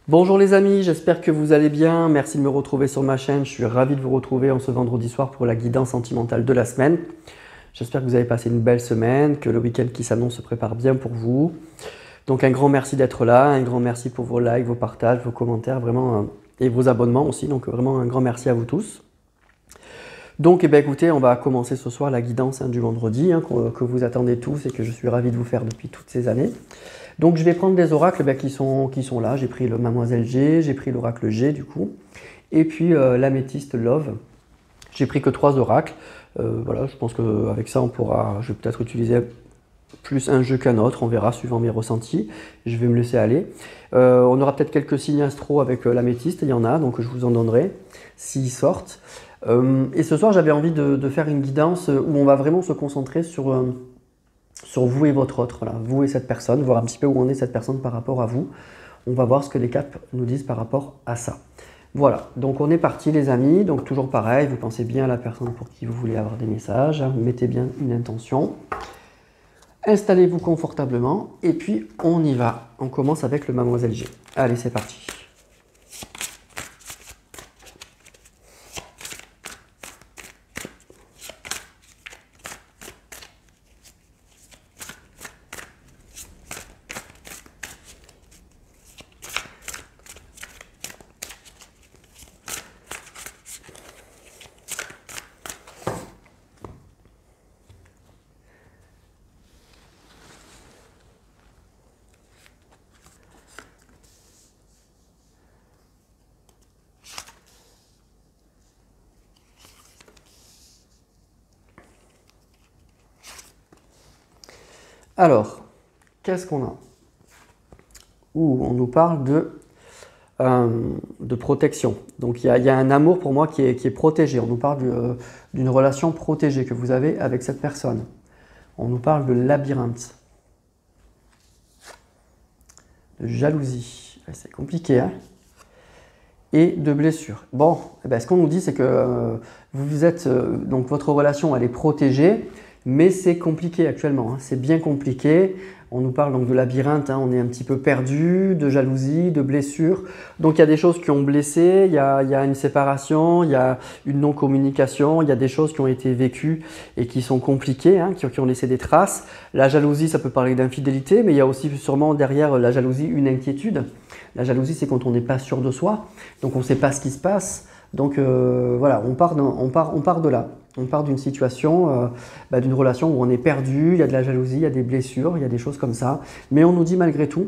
Bonjour les amis, j'espère que vous allez bien. Merci de me retrouver sur ma chaîne. Je suis ravi de vous retrouver en ce vendredi soir pour la guidance sentimentale de la semaine. J'espère que vous avez passé une belle semaine, que le week-end qui s'annonce se prépare bien pour vous. Donc un grand merci d'être là, un grand merci pour vos likes, vos partages, vos commentaires, vraiment, et vos abonnements aussi. Donc vraiment un grand merci à vous tous. Donc écoutez, on va commencer ce soir la guidance du vendredi que vous attendez tous et que je suis ravi de vous faire depuis toutes ces années. Donc je vais prendre des oracles qui sont là. J'ai pris le Mademoiselle G, j'ai pris l'oracle G du coup, et puis l'améthyste Love. J'ai pris que 3 oracles. Voilà, je pense qu'avec ça, je vais peut-être utiliser plus un jeu qu'un autre, on verra suivant mes ressentis. Je vais me laisser aller. On aura peut-être quelques signes astro avec l'améthyste, il y en a, donc je vous en donnerai s'ils sortent. Et ce soir, j'avais envie de faire une guidance où on va vraiment se concentrer sur vous et votre autre, voilà, vous et cette personne, voir un petit peu où en est cette personne par rapport à vous. On va voir ce que les cartes nous disent par rapport à ça. Voilà, donc on est parti les amis, donc toujours pareil, vous pensez bien à la personne pour qui vous voulez avoir des messages, mettez bien une intention, installez-vous confortablement et puis on y va. On commence avec le Mademoiselle G. Allez, c'est parti. Alors, qu'est-ce qu'on a? On nous parle de protection. Donc il y a un amour pour moi qui est protégé. On nous parle d'une relation protégée que vous avez avec cette personne. On nous parle de labyrinthe, de jalousie. C'est compliqué, hein? Et de blessure. Bon, ce qu'on nous dit, c'est que vous êtes donc votre relation, elle est protégée, mais c'est compliqué actuellement. C'est bien compliqué. On nous parle donc de labyrinthe, on est un petit peu perdu, de jalousie, de blessure. Donc il y a des choses qui ont blessé, il y a une séparation, il y a une non-communication, il y a des choses qui ont été vécues et qui sont compliquées, qui ont laissé des traces. La jalousie, ça peut parler d'infidélité, mais il y a aussi sûrement derrière la jalousie une inquiétude. La jalousie, c'est quand on n'est pas sûr de soi, donc on ne sait pas ce qui se passe. Donc voilà, on part de là. On part d'une situation, d'une relation où on est perdu, il y a de la jalousie, il y a des blessures, il y a des choses comme ça. Mais on nous dit malgré tout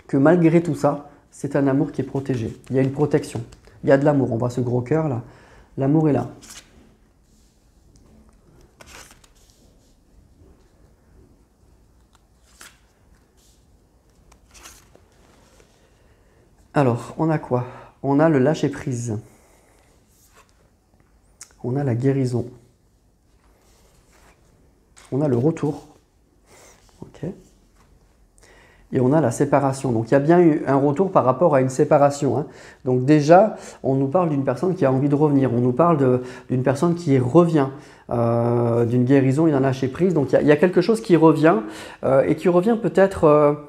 que malgré tout ça, c'est un amour qui est protégé. Il y a une protection, il y a de l'amour. On voit ce gros cœur là, l'amour est là. Alors, on a quoi? On a le lâcher-prise. On a la guérison. On a le retour. Ok. Et on a la séparation. Donc il y a bien eu un retour par rapport à une séparation. Donc déjà, on nous parle d'une personne qui a envie de revenir. On nous parle d'une personne qui revient, d'une guérison et d'un lâcher-prise. Donc il y a quelque chose qui revient et qui revient peut-être...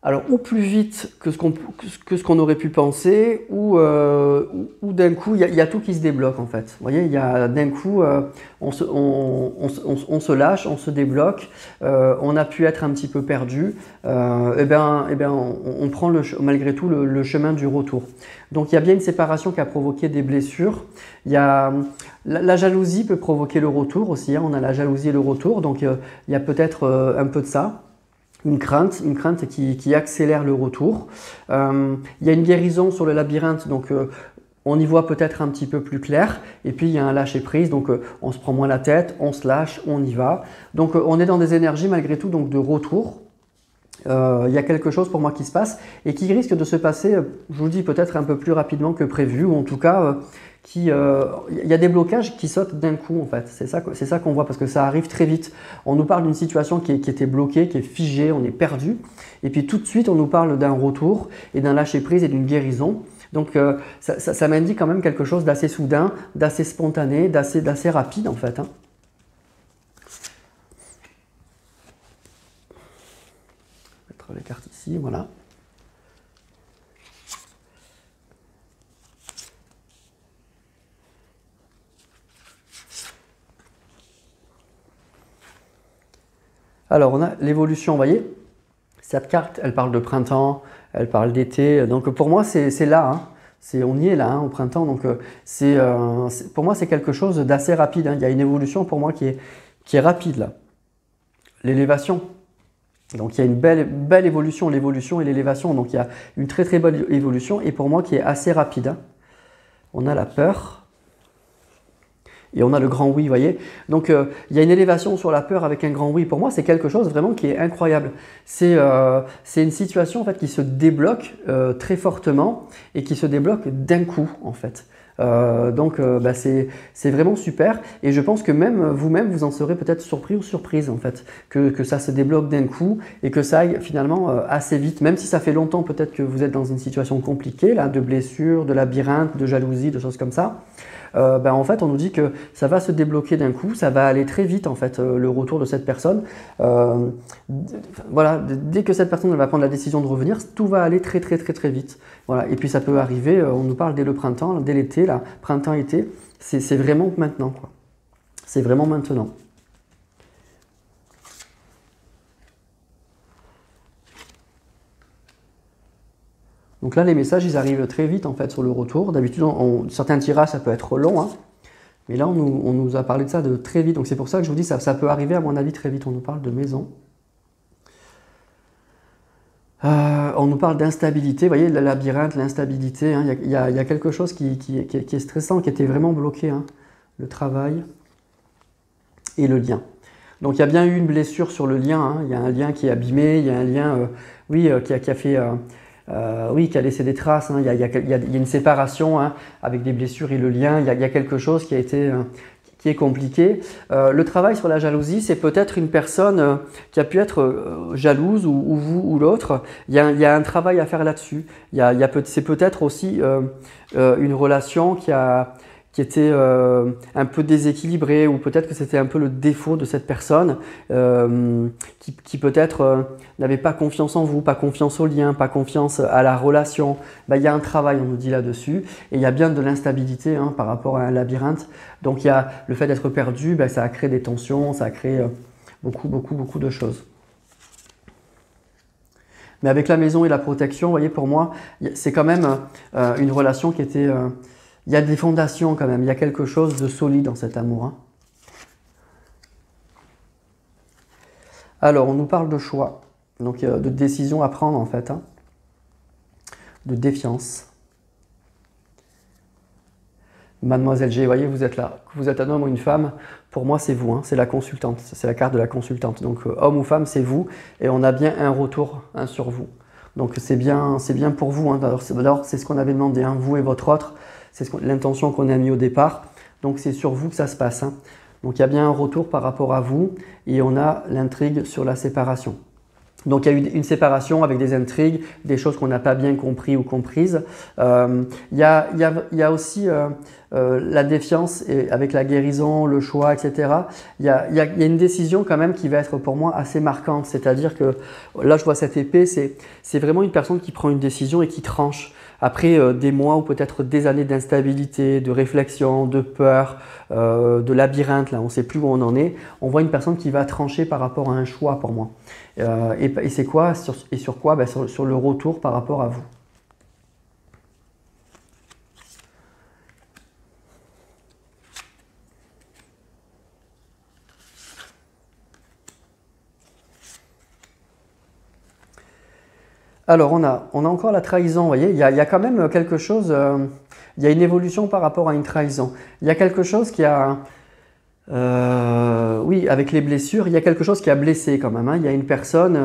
alors, ou plus vite que ce qu'on aurait pu penser, ou d'un coup, il y a tout qui se débloque en fait. Vous voyez, d'un coup, on se lâche, on se débloque, on a pu être un petit peu perdu, on prend malgré tout le chemin du retour. Donc, il y a bien une séparation qui a provoqué des blessures. Il y a, la jalousie peut provoquer le retour aussi, on a la jalousie et le retour, donc il y a peut-être un peu de ça. Une crainte qui accélère le retour. Il y a une guérison sur le labyrinthe, donc on y voit peut-être un petit peu plus clair. Et puis il y a un lâcher-prise, donc on se prend moins la tête, on se lâche, on y va. Donc on est dans des énergies malgré tout donc de retour. Il y a quelque chose pour moi qui se passe et qui risque de se passer, je vous le dis peut-être un peu plus rapidement que prévu, ou en tout cas il y a des blocages qui sautent d'un coup en fait. C'est ça qu'on voit parce que ça arrive très vite. On nous parle d'une situation qui était bloquée, qui est figée, on est perdu. Et puis tout de suite on nous parle d'un retour et d'un lâcher prise et d'une guérison. Donc ça m'indique quand même quelque chose d'assez soudain, d'assez spontané, d'assez rapide en fait. Les cartes ici, voilà. Alors, on a l'évolution, vous voyez, cette carte, elle parle de printemps, elle parle d'été. Donc, pour moi, c'est là, hein. On y est là, hein, au printemps. Donc, pour moi, c'est quelque chose d'assez rapide, hein. Il y a une évolution pour moi qui est rapide, là. L'élévation. Donc, il y a une belle évolution, l'évolution et l'élévation. Donc, il y a une très, très bonne évolution et pour moi, qui est assez rapide, hein. On a la peur. Et on a le grand oui, vous voyez. Donc, il y a une élévation sur la peur avec un grand oui. Pour moi, c'est quelque chose vraiment qui est incroyable. C'est une situation en fait, qui se débloque très fortement et qui se débloque d'un coup, en fait. C'est vraiment super. Et je pense que même vous-même, vous en serez peut-être surpris ou surprise, en fait. Que ça se débloque d'un coup et que ça aille finalement assez vite. Même si ça fait longtemps peut-être que vous êtes dans une situation compliquée, là, de blessure, de labyrinthe, de jalousie, de choses comme ça. En fait, on nous dit que ça va se débloquer d'un coup, ça va aller très vite en fait, le retour de cette personne. Voilà, dès que cette personne va prendre la décision de revenir, tout va aller très très très très vite. Voilà. Et puis ça peut arriver, on nous parle dès le printemps, dès l'été, là, printemps-été, c'est vraiment maintenant, quoi. C'est vraiment maintenant. Donc là, les messages, ils arrivent très vite en fait sur le retour. D'habitude, certains tirages, ça peut être long, hein. Mais là, on nous a parlé de ça de très vite. Donc c'est pour ça que je vous dis, ça peut arriver à mon avis très vite. On nous parle de maison. On nous parle d'instabilité. Vous voyez, le labyrinthe, l'instabilité, hein. Il y a quelque chose qui est stressant, qui était vraiment bloqué, hein. Le travail et le lien. Donc il y a bien eu une blessure sur le lien, hein. Il y a un lien qui est abîmé, il y a un lien qui a fait... qui a laissé des traces, hein. Il y a une séparation, hein, avec des blessures et le lien. Il y a quelque chose qui a été, qui est compliqué. Le travail sur la jalousie, c'est peut-être une personne qui a pu être jalouse ou vous ou l'autre. Il y a un travail à faire là-dessus. C'est peut-être aussi une relation qui était un peu déséquilibrée ou peut-être que c'était un peu le défaut de cette personne qui peut-être n'avait pas confiance en vous, pas confiance au lien, pas confiance à la relation. Il y a un travail, on nous dit là-dessus, et il y a bien de l'instabilité, hein, par rapport à un labyrinthe. Donc il y a le fait d'être perdu, ça a créé des tensions, ça a créé beaucoup de choses. Mais avec la maison et la protection, vous voyez, pour moi, c'est quand même une relation qui était... il y a des fondations quand même, il y a quelque chose de solide dans cet amour, hein. Alors, on nous parle de choix, donc de décision à prendre en fait, hein. De défiance. Mademoiselle G, vous voyez, vous êtes là, que vous êtes un homme ou une femme, pour moi c'est vous, hein, c'est la consultante, c'est la carte de la consultante. Donc homme ou femme, c'est vous, et on a bien un retour, hein, sur vous. Donc c'est bien pour vous, hein. D'abord, c'est ce qu'on avait demandé, hein, vous et votre autre. C'est l'intention qu'on a mis au départ. Donc c'est sur vous que ça se passe, hein. Donc il y a bien un retour par rapport à vous et on a l'intrigue sur la séparation. Donc il y a eu une séparation avec des intrigues, des choses qu'on n'a pas bien compris ou comprises. Il y a aussi la défiance avec la guérison, le choix, etc. Il y a une décision quand même qui va être pour moi assez marquante. C'est-à-dire que là je vois cette épée, c'est vraiment une personne qui prend une décision et qui tranche. Après des mois ou peut-être des années d'instabilité, de réflexion, de peur, de labyrinthe, là on ne sait plus où on en est, on voit une personne qui va trancher par rapport à un choix pour moi. Et c'est quoi sur quoi? Sur le retour par rapport à vous. Alors, on a encore la trahison, vous voyez, il y a quand même quelque chose, il y a une évolution par rapport à une trahison. Il y a quelque chose qui a, oui, avec les blessures, il y a quelque chose qui a blessé quand même, hein. Il y a une personne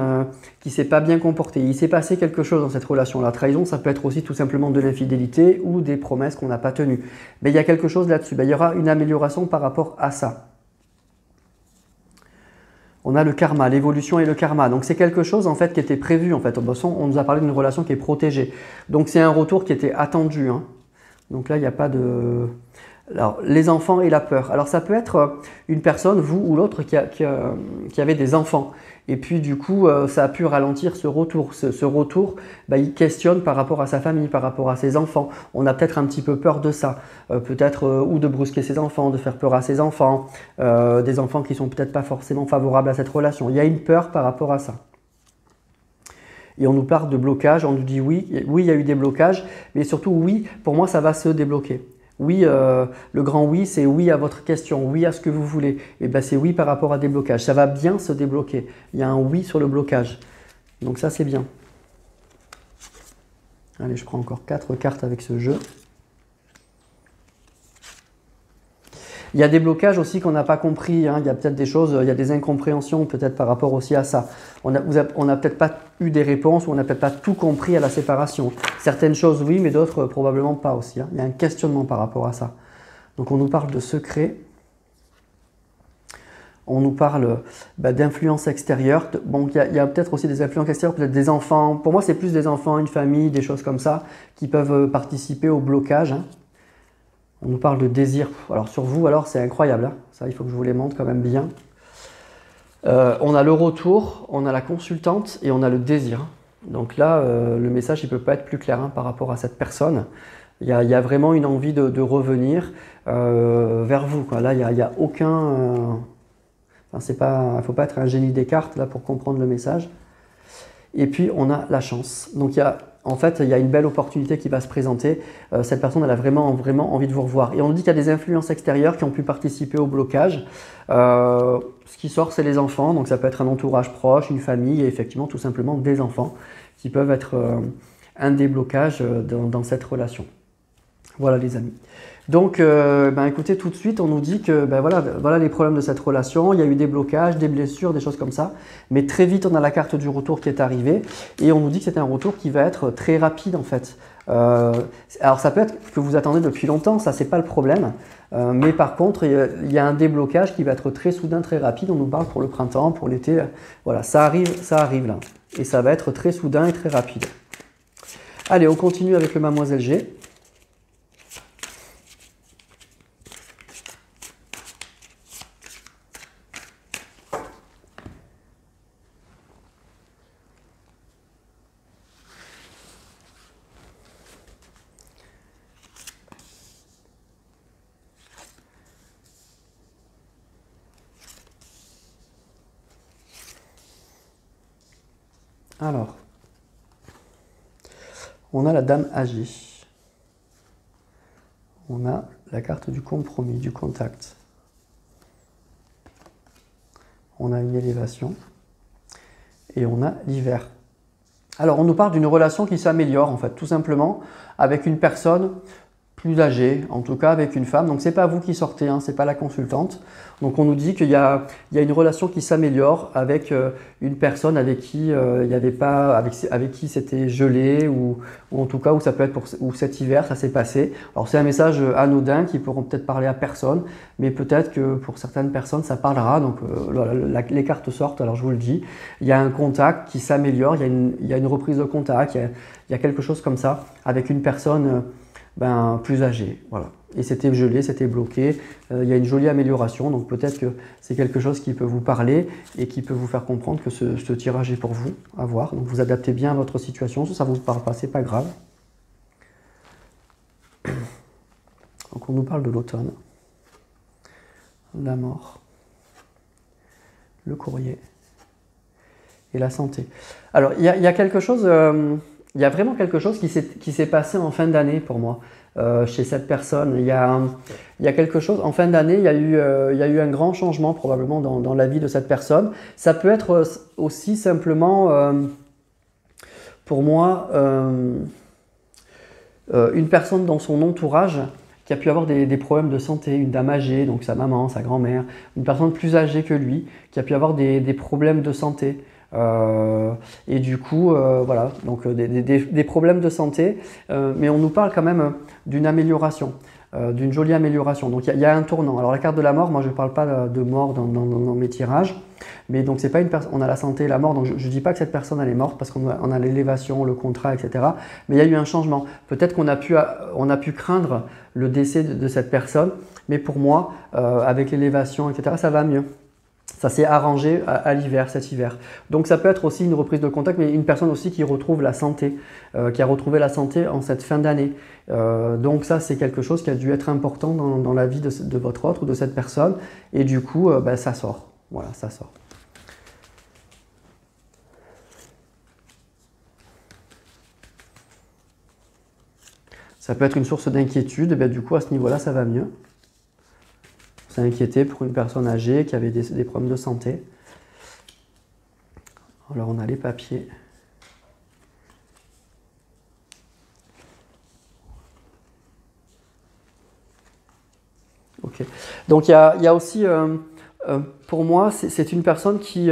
qui ne s'est pas bien comportée. Il s'est passé quelque chose dans cette relation. La trahison, ça peut être aussi tout simplement de l'infidélité ou des promesses qu'on n'a pas tenues. Mais il y a quelque chose là-dessus. Il y aura une amélioration par rapport à ça. On a le karma, l'évolution et le karma. Donc c'est quelque chose en fait qui était prévu en fait. On nous a parlé d'une relation qui est protégée. Donc c'est un retour qui était attendu, hein. Donc là il n'y a pas de... Alors, les enfants et la peur. Alors, ça peut être une personne, vous ou l'autre, qui avait des enfants. Et puis, du coup, ça a pu ralentir ce retour. Ce retour, bah, il questionne par rapport à sa famille, par rapport à ses enfants. On a peut-être un petit peu peur de ça. Peut-être ou de brusquer ses enfants, de faire peur à ses enfants. Des enfants qui sont peut-être pas forcément favorables à cette relation. Il y a une peur par rapport à ça. Et on nous parle de blocage, on nous dit oui, oui, il y a eu des blocages, mais surtout oui, pour moi, ça va se débloquer. Oui, le grand oui, c'est oui à votre question, oui à ce que vous voulez. Et bien, c'est oui par rapport à des blocages. Ça va bien se débloquer. Il y a un oui sur le blocage. Donc ça, c'est bien. Allez, je prends encore 4 cartes avec ce jeu. Il y a des blocages aussi qu'on n'a pas compris, hein. Il y a peut-être des choses, il y a des incompréhensions peut-être par rapport aussi à ça. On n'a peut-être pas eu des réponses ou on n'a peut-être pas tout compris à la séparation. Certaines choses oui, mais d'autres probablement pas aussi, hein. Il y a un questionnement par rapport à ça. Donc on nous parle de secrets, on nous parle d'influence extérieure. Bon, il y a peut-être aussi des influences extérieures, peut-être des enfants. Pour moi, c'est plus des enfants, une famille, des choses comme ça qui peuvent participer au blocage, hein. On nous parle de désir. Alors sur vous, alors c'est incroyable, hein. Ça, il faut que je vous les montre quand même bien. On a le retour, on a la consultante et on a le désir. Donc là, le message il ne peut pas être plus clair, hein, par rapport à cette personne. Il y a vraiment une envie de revenir vers vous, quoi. Là, il n'y a aucun... Enfin, il ne faut pas être un génie des cartes là, pour comprendre le message. Et puis, on a la chance. Donc, en fait, il y a une belle opportunité qui va se présenter. Cette personne, elle a vraiment, vraiment envie de vous revoir. Et on nous dit qu'il y a des influences extérieures qui ont pu participer au blocage. Ce qui sort, c'est les enfants. Donc, ça peut être un entourage proche, une famille et effectivement, tout simplement, des enfants qui peuvent être un déblocage dans cette relation. Voilà, les amis. Donc, écoutez, tout de suite, on nous dit que voilà les problèmes de cette relation. Il y a eu des blocages, des blessures, des choses comme ça. Mais très vite, on a la carte du retour qui est arrivée. Et on nous dit que c'est un retour qui va être très rapide, en fait. Alors, ça peut être que vous attendez depuis longtemps, ça, c'est pas le problème. Mais par contre, il y a un déblocage qui va être très soudain, très rapide. On nous parle pour le printemps, pour l'été. Voilà, ça arrive là. Et ça va être très soudain et très rapide. Allez, on continue avec le Mademoiselle G. Alors, on a la dame âgée. On a la carte du compromis, du contact. On a une élévation. Et on a l'hiver. Alors, on nous parle d'une relation qui s'améliore, en fait, tout simplement, avec une personne plus âgée, en tout cas avec une femme. Donc, ce n'est pas vous qui sortez, hein, ce n'est pas la consultante. Donc, on nous dit qu'il y a une relation qui s'améliore avec une personne avec qui il y avait pas, avec qui c'était gelé ou en tout cas où ça peut être où cet hiver ça s'est passé. Alors, c'est un message anodin qui pourront peut-être parler à personne, mais peut-être que pour certaines personnes ça parlera. Donc, les cartes sortent. Alors, je vous le dis, il y a un contact qui s'améliore, il y a une reprise de contact, il y a quelque chose comme ça avec une personne plus âgée, voilà. Et c'était gelé, c'était bloqué. Il y a une jolie amélioration, donc peut-être que c'est quelque chose qui peut vous parler et qui peut vous faire comprendre que ce tirage est pour vous à voir. Donc vous adaptez bien à votre situation, ça ne vous parle pas, c'est pas grave. Donc on nous parle de l'automne, la mort, le courrier et la santé. Alors il y a quelque chose... Il y a vraiment quelque chose qui s'est passé en fin d'année pour moi, chez cette personne. Il y a quelque chose, en fin d'année, il y a eu un grand changement probablement dans la vie de cette personne. Ça peut être aussi simplement, pour moi, une personne dans son entourage qui a pu avoir des problèmes de santé, une dame âgée, donc sa maman, sa grand-mère, une personne plus âgée que lui, qui a pu avoir des problèmes de santé. Et du coup, voilà, donc des problèmes de santé, mais on nous parle quand même d'une amélioration. d'une jolie amélioration. Donc il y a un tournant. Alors la carte de la mort, moi je ne parle pas de mort dans mes tirages, mais donc c'est pas une personne, on a la santé et la mort, donc je ne dis pas que cette personne elle est morte parce qu'on a l'élévation, le contrat, etc. Mais il y a eu un changement. Peut-être qu'on a pu craindre le décès de cette personne, mais pour moi, avec l'élévation, etc., ça va mieux. Ça s'est arrangé à l'hiver, cet hiver. Donc ça peut être aussi une reprise de contact, mais une personne aussi qui retrouve la santé, qui a retrouvé la santé en cette fin d'année. Donc ça, c'est quelque chose qui a dû être important dans la vie de votre autre ou de cette personne. Et du coup, ça sort. Voilà, ça sort. Ça peut être une source d'inquiétude. Du coup, à ce niveau-là, ça va mieux. C'est inquiété pour une personne âgée qui avait des problèmes de santé. Alors on a les papiers. Ok. Donc il y a aussi, pour moi, c'est une personne qui...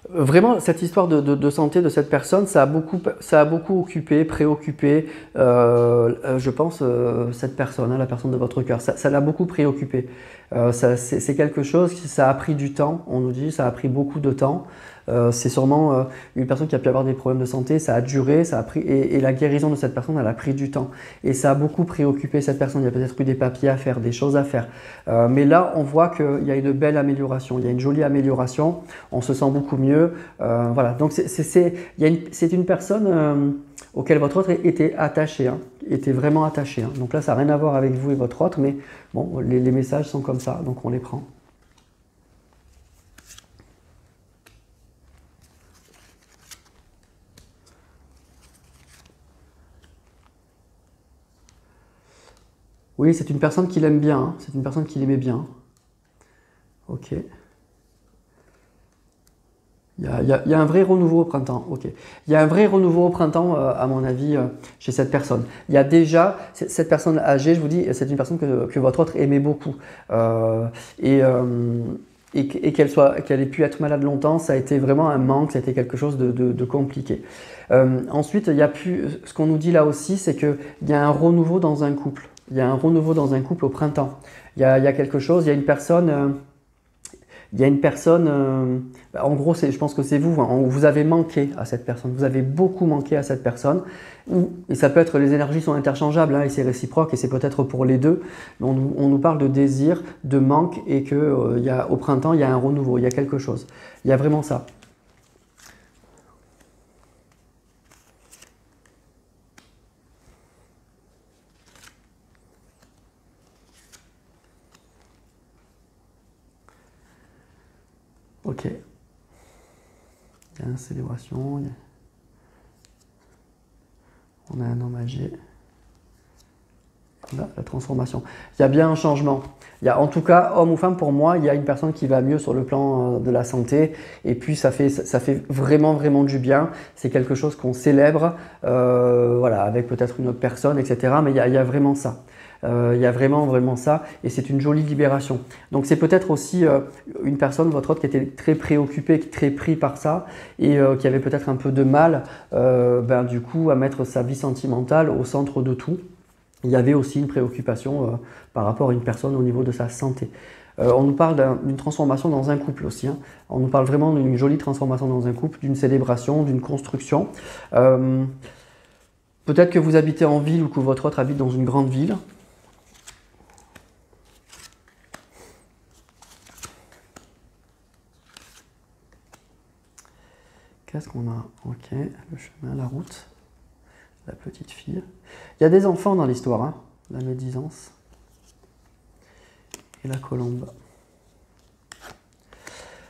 Vraiment, cette histoire de santé de cette personne, ça a beaucoup occupé, préoccupé, je pense, cette personne, hein, la personne de votre cœur. Ça l'a beaucoup préoccupé. C'est quelque chose ça a pris du temps, on nous dit, ça a pris beaucoup de temps. C'est sûrement une personne qui a pu avoir des problèmes de santé, ça a duré, ça a pris, et la guérison de cette personne, elle a pris du temps. Et ça a beaucoup préoccupé cette personne. Il y a peut-être eu des papiers à faire, des choses à faire. Mais là, on voit qu'il y a une belle amélioration, il y a une jolie amélioration, on se sent beaucoup mieux. Voilà, donc c'est une personne auquel votre autre était attaché, hein, était vraiment attaché. Hein. Donc là, ça n'a rien à voir avec vous et votre autre, mais bon, les messages sont comme ça, donc on les prend. Oui, c'est une personne qui l'aime bien, hein. C'est une personne qui l'aimait bien. Ok. Il y a un vrai renouveau au printemps. Ok. Il y a un vrai renouveau au printemps, à mon avis, chez cette personne. Il y a déjà, cette personne âgée, je vous dis, c'est une personne que votre autre aimait beaucoup. Et qu'elle ait pu être malade longtemps, ça a été vraiment un manque, ça a été quelque chose de compliqué. Ensuite, ce qu'on nous dit là aussi, c'est qu'il y a un renouveau dans un couple. Il y a un renouveau dans un couple au printemps. Il y a quelque chose, il y a une personne... en gros, je pense que c'est vous, hein, vous avez manqué à cette personne, vous avez beaucoup manqué à cette personne, et ça peut être, les énergies sont interchangeables, hein, et c'est réciproque, et c'est peut-être pour les deux, mais on nous parle de désir, de manque, et qu'au printemps, il y a un renouveau, il y a quelque chose, il y a vraiment ça. Ok. Il y a une célébration. On a un homme âgé. Là, la transformation. Il y a bien un changement. En tout cas, homme ou femme, pour moi, il y a une personne qui va mieux sur le plan de la santé. Et puis, ça fait vraiment, vraiment du bien. C'est quelque chose qu'on célèbre, voilà, avec peut-être une autre personne, etc. Mais il y a vraiment ça. Il y a vraiment, vraiment ça, et c'est une jolie libération. Donc c'est peut-être aussi une personne, votre autre, qui était très préoccupée, très pris par ça, et qui avait peut-être un peu de mal, du coup, à mettre sa vie sentimentale au centre de tout. Il y avait aussi une préoccupation par rapport à une personne au niveau de sa santé. On nous parle d'une transformation dans un couple aussi. Hein. On nous parle vraiment d'une jolie transformation dans un couple, d'une célébration, d'une construction. Peut-être que vous habitez en ville ou que votre autre habite dans une grande ville. Qu'est-ce qu'on a? Ok, le chemin, la route, la petite fille. Il y a des enfants dans l'histoire, hein, la médisance et la colombe.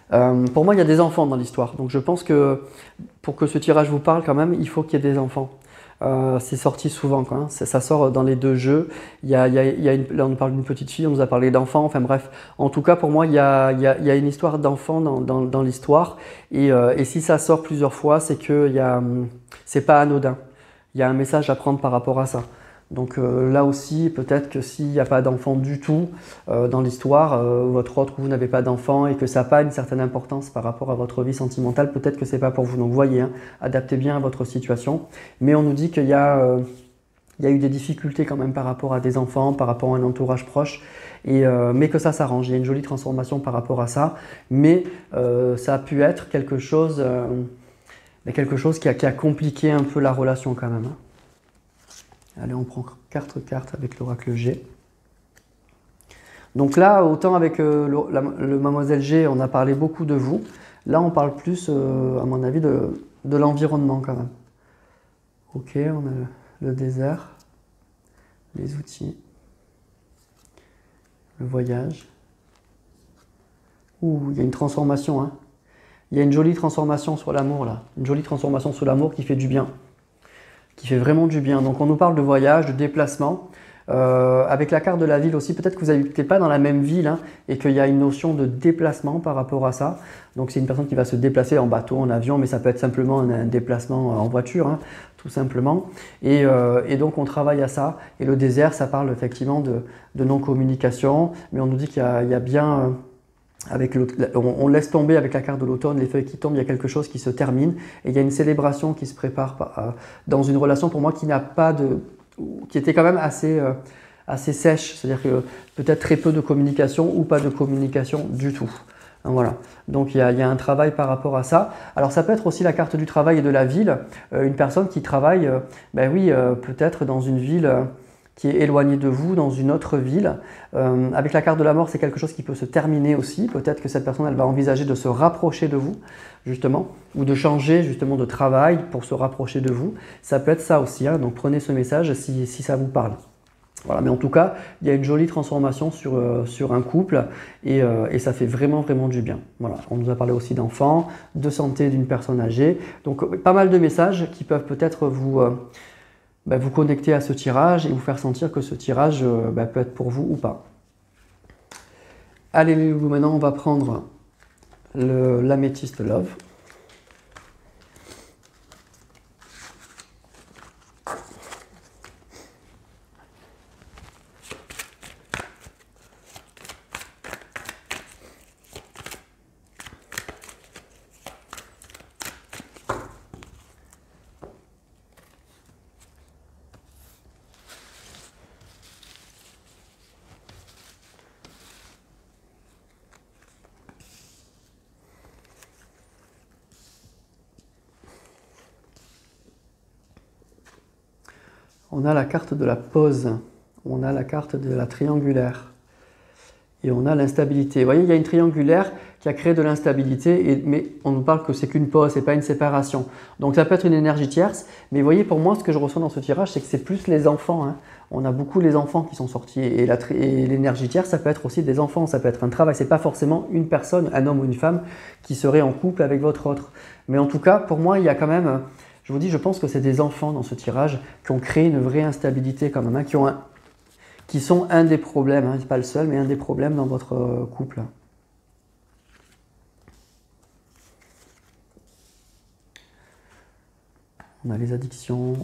Pour moi, il y a des enfants dans l'histoire. Donc je pense que pour que ce tirage vous parle quand même, il faut qu'il y ait des enfants. C'est sorti souvent, quoi, hein. Ça sort dans les deux jeux. Là, on nous parle d'une petite fille, on nous a parlé d'enfants, enfin bref. En tout cas, pour moi, il y a une histoire d'enfant dans l'histoire. Et si ça sort plusieurs fois, c'est que c'est pas anodin. Il y a un message à prendre par rapport à ça. Donc là aussi, peut-être que s'il n'y a pas d'enfant du tout dans l'histoire, votre autre, vous n'avez pas d'enfant et que ça n'a pas une certaine importance par rapport à votre vie sentimentale, peut-être que ce n'est pas pour vous. Donc voyez, hein, adaptez bien à votre situation. Mais on nous dit qu'il y a Il y a eu des difficultés quand même par rapport à des enfants, par rapport à un entourage proche, mais que ça s'arrange. Il y a une jolie transformation par rapport à ça, mais ça a pu être quelque chose qui a compliqué un peu la relation quand même. Allez, on prend 4 cartes avec l'oracle G. Donc là, autant avec le Mademoiselle G, on a parlé beaucoup de vous. Là, on parle plus, à mon avis, de l'environnement quand même. Ok, on a le désert, les outils, le voyage. Ouh, il y a une transformation, hein. Il y a une jolie transformation sur l'amour là. Une jolie transformation sur l'amour qui fait du bien. Qui fait vraiment du bien. Donc on nous parle de voyage, de déplacement. Avec la carte de la ville aussi, peut-être que vous n'habitez pas dans la même ville hein, et qu'il y a une notion de déplacement par rapport à ça. Donc c'est une personne qui va se déplacer en bateau, en avion, mais ça peut être simplement un déplacement en voiture, hein, tout simplement. Et donc on travaille à ça. Et le désert, ça parle effectivement de non-communication, mais on nous dit qu'il y a bien... on laisse tomber avec la carte de l'automne, les feuilles qui tombent, il y a quelque chose qui se termine et il y a une célébration qui se prépare dans une relation pour moi qui était quand même assez sèche, c'est-à-dire que peut-être très peu de communication ou pas de communication du tout. Voilà, donc il y a un travail par rapport à ça. Alors ça peut être aussi la carte du travail et de la ville, une personne qui travaille, peut-être dans une ville qui est éloignée de vous, dans une autre ville. Avec la carte de la mort, c'est quelque chose qui peut se terminer aussi. Peut-être que cette personne, elle va envisager de se rapprocher de vous, justement, ou de changer justement de travail pour se rapprocher de vous. Ça peut être ça aussi, hein, donc prenez ce message si ça vous parle. Voilà, mais en tout cas, il y a une jolie transformation sur un couple et ça fait vraiment, vraiment du bien. Voilà, on nous a parlé aussi d'enfants, de santé d'une personne âgée. Donc, pas mal de messages qui peuvent peut-être vous connecter à ce tirage et vous faire sentir que ce tirage peut être pour vous ou pas. Allez, les loups, maintenant, on va prendre l'améthyste Love. On a la carte de la pause, on a la carte de la triangulaire et on a l'instabilité. Vous voyez, il y a une triangulaire qui a créé de l'instabilité, mais on nous parle que c'est qu'une pause, c'est pas une séparation. Donc ça peut être une énergie tierce, mais vous voyez, pour moi, ce que je ressens dans ce tirage, c'est que c'est plus les enfants. Hein. On a beaucoup les enfants qui sont sortis et l'énergie tierce, ça peut être aussi des enfants, ça peut être un travail. C'est pas forcément une personne, un homme ou une femme qui serait en couple avec votre autre. Mais en tout cas, pour moi, il y a quand même... Je vous dis, je pense que c'est des enfants dans ce tirage qui ont créé une vraie instabilité quand même, hein, qui sont un des problèmes, hein, c'est pas le seul, mais un des problèmes dans votre couple. On a les addictions,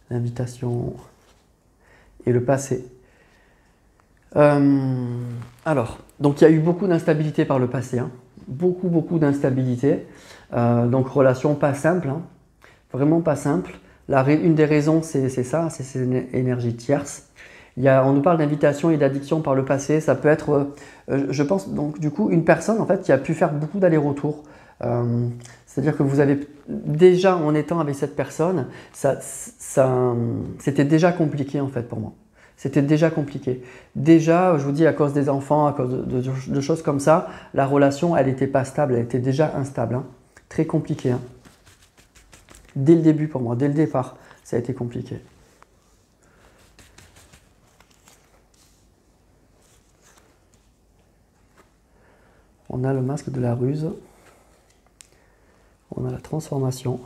l'invitation et le passé. Alors, donc il y a eu beaucoup d'instabilité par le passé, hein, beaucoup d'instabilité. Donc relation pas simple, hein, vraiment pas simple. Une des raisons c'est ça, c'est ces énergies tierces. On nous parle d'invitation et d'addiction par le passé, ça peut être, je pense, donc du coup une personne en fait qui a pu faire beaucoup d'allers-retours. C'est-à-dire que vous avez déjà, en étant avec cette personne, c'était déjà compliqué en fait pour moi. C'était déjà compliqué. Déjà, je vous dis, à cause des enfants, à cause de choses comme ça, la relation, elle n'était pas stable, elle était déjà instable. Hein. Très compliqué. Hein. Dès le début pour moi, dès le départ, ça a été compliqué. On a le masque de la ruse. On a la transformation.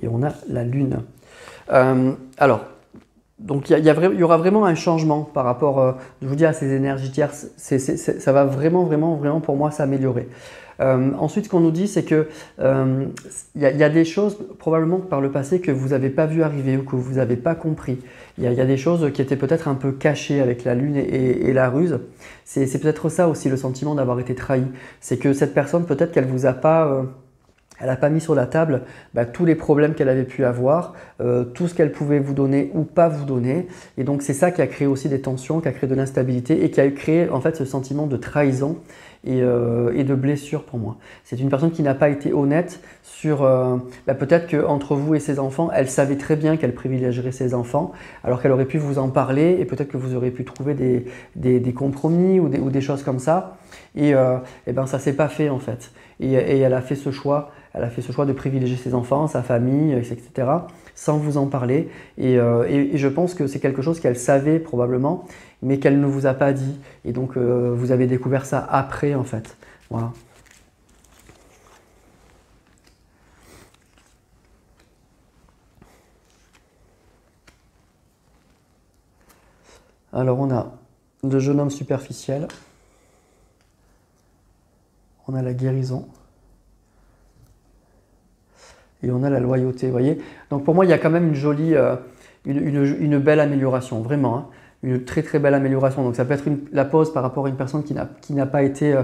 Et on a la lune. Alors, donc il y aura vraiment un changement par rapport, je vous dis, à ces énergies tierces. Ça va vraiment pour moi s'améliorer. Ensuite, ce qu'on nous dit, c'est que y a des choses probablement par le passé que vous n'avez pas vu arriver ou que vous n'avez pas compris. Il y a des choses qui étaient peut-être un peu cachées avec la lune et la ruse. C'est peut-être ça aussi le sentiment d'avoir été trahi. C'est que cette personne, peut-être qu'elle vous a pas Elle n'a pas mis sur la table tous les problèmes qu'elle avait pu avoir, tout ce qu'elle pouvait vous donner ou pas vous donner. Et donc c'est ça qui a créé aussi des tensions, qui a créé de l'instabilité et qui a créé en fait ce sentiment de trahison et de blessure pour moi. C'est une personne qui n'a pas été honnête sur peut-être qu'entre vous et ses enfants, elle savait très bien qu'elle privilégierait ses enfants, alors qu'elle aurait pu vous en parler et peut-être que vous aurez pu trouver des compromis ou des choses comme ça. Et ben ça ne s'est pas fait en fait. Et elle a fait ce choix. Elle a fait ce choix de privilégier ses enfants, sa famille, etc., sans vous en parler. Et je pense que c'est quelque chose qu'elle savait probablement, mais qu'elle ne vous a pas dit. Et donc, vous avez découvert ça après, en fait. Voilà. Alors, on a le jeune homme superficiel. On a la guérison. Et on a la loyauté, vous voyez. Donc pour moi, il y a quand même une jolie, une belle amélioration, vraiment. Hein. Une très très belle amélioration. Donc ça peut être la pause par rapport à une personne qui n'a pas été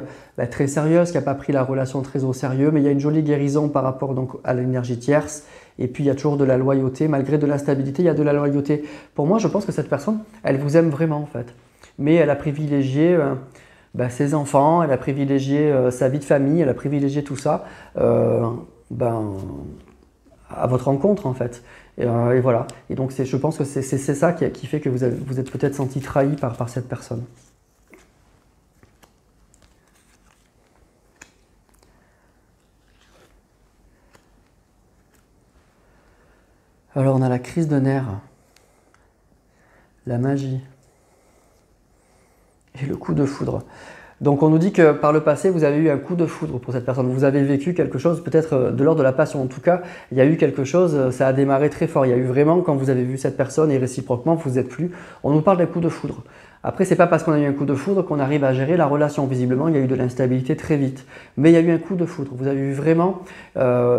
très sérieuse, qui n'a pas pris la relation très au sérieux, mais il y a une jolie guérison par rapport donc, à l'énergie tierce. Et puis il y a toujours de la loyauté, malgré de l'instabilité, il y a de la loyauté. Pour moi, je pense que cette personne, elle vous aime vraiment en fait. Mais elle a privilégié ses enfants, elle a privilégié sa vie de famille, elle a privilégié tout ça. À votre rencontre en fait. Et voilà. Et donc je pense que c'est ça qui fait que vous êtes peut-être senti trahi par cette personne. Alors on a la crise de nerfs, la magie et le coup de foudre. Donc on nous dit que par le passé, vous avez eu un coup de foudre pour cette personne. Vous avez vécu quelque chose, peut-être de l'ordre de la passion. En tout cas, il y a eu quelque chose, ça a démarré très fort. Il y a eu vraiment, quand vous avez vu cette personne et réciproquement, vous n'êtes plus. On nous parle d'un coup de foudre. Après, c'est pas parce qu'on a eu un coup de foudre qu'on arrive à gérer la relation. Visiblement, il y a eu de l'instabilité très vite. Mais il y a eu un coup de foudre. Vous avez vu vraiment,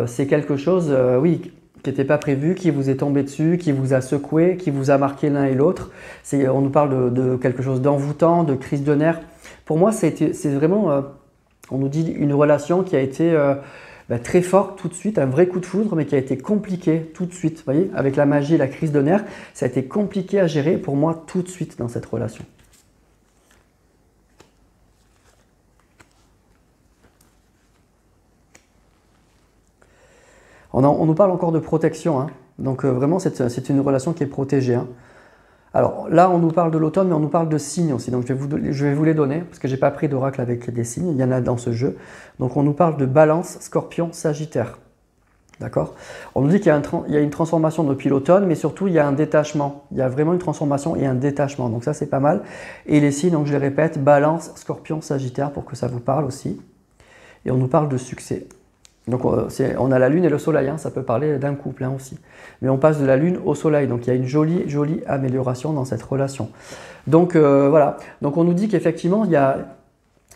c'est quelque chose, oui, qui n'était pas prévu, qui vous est tombé dessus, qui vous a secoué, qui vous a marqué l'un et l'autre. On nous parle de quelque chose d'envoûtant, de crise de nerfs. Pour moi, c'est vraiment, on nous dit une relation qui a été très forte tout de suite, un vrai coup de foudre, mais qui a été compliqué tout de suite. Vous voyez, avec la magie et la crise de nerfs, ça a été compliqué à gérer pour moi tout de suite dans cette relation. On nous parle encore de protection, hein. Donc vraiment c'est une relation qui est protégée. Hein. Alors là on nous parle de l'automne, mais on nous parle de signes aussi, donc je vais vous les donner, parce que je n'ai pas pris d'oracle avec des signes, il y en a dans ce jeu. Donc on nous parle de Balance, Scorpion, Sagittaire. D'accord? On nous dit qu'il y a une transformation depuis l'automne, mais surtout il y a un détachement. Il y a vraiment une transformation et un détachement, donc ça c'est pas mal. Et les signes, donc je les répète, Balance, Scorpion, Sagittaire, pour que ça vous parle aussi. Et on nous parle de succès. Donc on a la lune et le soleil, hein, ça peut parler d'un couple hein, aussi. Mais on passe de la lune au soleil, donc il y a une jolie, jolie amélioration dans cette relation. Donc voilà, donc on nous dit qu'effectivement il y a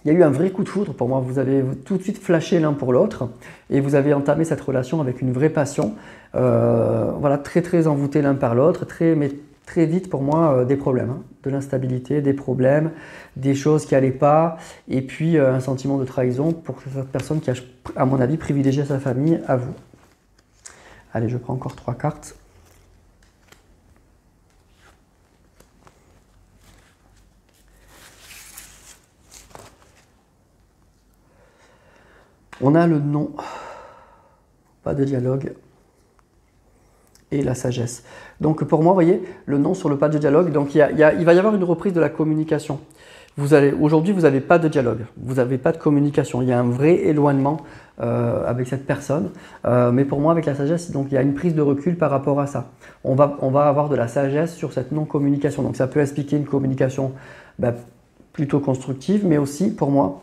eu un vrai coup de foudre pour moi. Vous avez tout de suite flashé l'un pour l'autre et vous avez entamé cette relation avec une vraie passion. Voilà, très très envoûtés l'un par l'autre, mais très vite pour moi des problèmes, hein, de l'instabilité, des problèmes, des choses qui n'allaient pas et puis un sentiment de trahison pour cette personne qui a, à mon avis, privilégié sa famille à vous. Allez, je prends encore 3 cartes. On a le non, pas de dialogue, et la sagesse. Donc pour moi, vous voyez, le non sur le pas de dialogue, donc il va y avoir une reprise de la communication. Aujourd'hui, vous n'avez pas de dialogue, vous n'avez pas de communication, il y a un vrai éloignement avec cette personne, mais pour moi, avec la sagesse, donc, il y a une prise de recul par rapport à ça. On va avoir de la sagesse sur cette non-communication, donc ça peut expliquer une communication plutôt constructive, mais aussi, pour moi,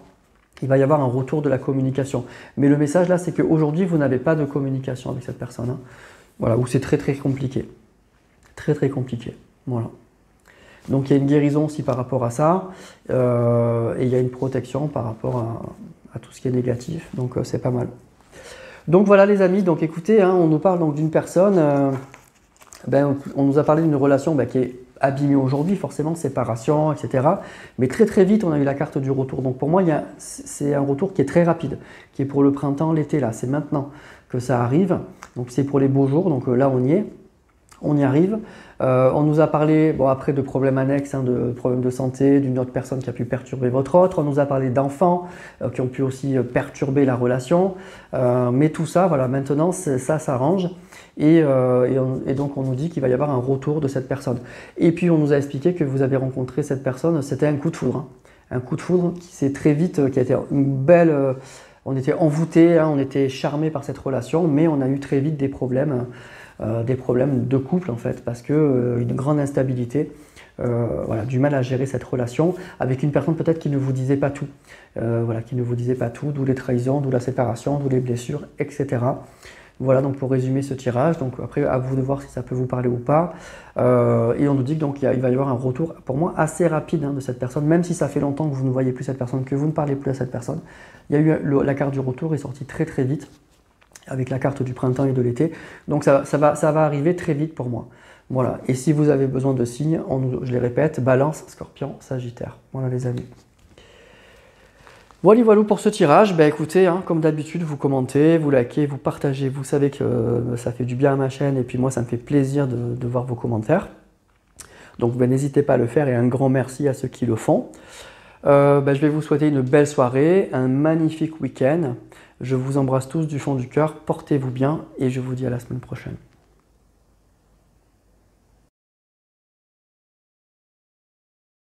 il va y avoir un retour de la communication. Mais le message là, c'est qu'aujourd'hui, vous n'avez pas de communication avec cette personne. Hein. Voilà, où c'est très très compliqué. Très très compliqué. Voilà. Donc il y a une guérison aussi par rapport à ça. Et il y a une protection par rapport à tout ce qui est négatif. Donc c'est pas mal. Donc voilà les amis, donc écoutez, hein, on nous parle donc d'une personne, on nous a parlé d'une relation qui est abîmé aujourd'hui, forcément, séparation, etc. Mais très très vite, on a eu la carte du retour. Donc pour moi, c'est un retour qui est très rapide, qui est pour le printemps, l'été, là, c'est maintenant que ça arrive. Donc c'est pour les beaux jours, donc là on y est. On y arrive. On nous a parlé, bon, après, de problèmes annexes, hein, de problèmes de santé, d'une autre personne qui a pu perturber votre autre. On nous a parlé d'enfants qui ont pu aussi perturber la relation. Mais tout ça, voilà, maintenant, ça s'arrange. Et donc, on nous dit qu'il va y avoir un retour de cette personne. Et puis, on nous a expliqué que vous avez rencontré cette personne, c'était un coup de foudre. Hein. Un coup de foudre qui s'est très vite, qui a été une belle... on était envoûtés, hein, on était charmés par cette relation, mais on a eu très vite des problèmes de couple en fait, parce que une grande instabilité, voilà, du mal à gérer cette relation avec une personne peut-être qui ne vous disait pas tout, voilà, qui ne vous disait pas tout, d'où les trahisons, d'où la séparation, d'où les blessures, etc. Voilà donc pour résumer ce tirage, donc après à vous de voir si ça peut vous parler ou pas. Et on nous dit que donc il va y avoir un retour pour moi assez rapide, hein, de cette personne, même si ça fait longtemps que vous ne voyez plus cette personne, que vous ne parlez plus à cette personne. Il y a eu la carte du retour est sortie très très vite, avec la carte du printemps et de l'été. Donc ça va arriver très vite pour moi. Voilà. Et si vous avez besoin de signes, je les répète, Balance, Scorpion, Sagittaire. Voilà les amis. Voilà, voilà pour ce tirage. Ben écoutez, hein, comme d'habitude, vous commentez, vous likez, vous partagez. Vous savez que ça fait du bien à ma chaîne et puis moi, ça me fait plaisir de voir vos commentaires. Donc ben, n'hésitez pas à le faire et un grand merci à ceux qui le font. Ben, je vais vous souhaiter une belle soirée, un magnifique week-end. Je vous embrasse tous du fond du cœur, portez-vous bien et je vous dis à la semaine prochaine.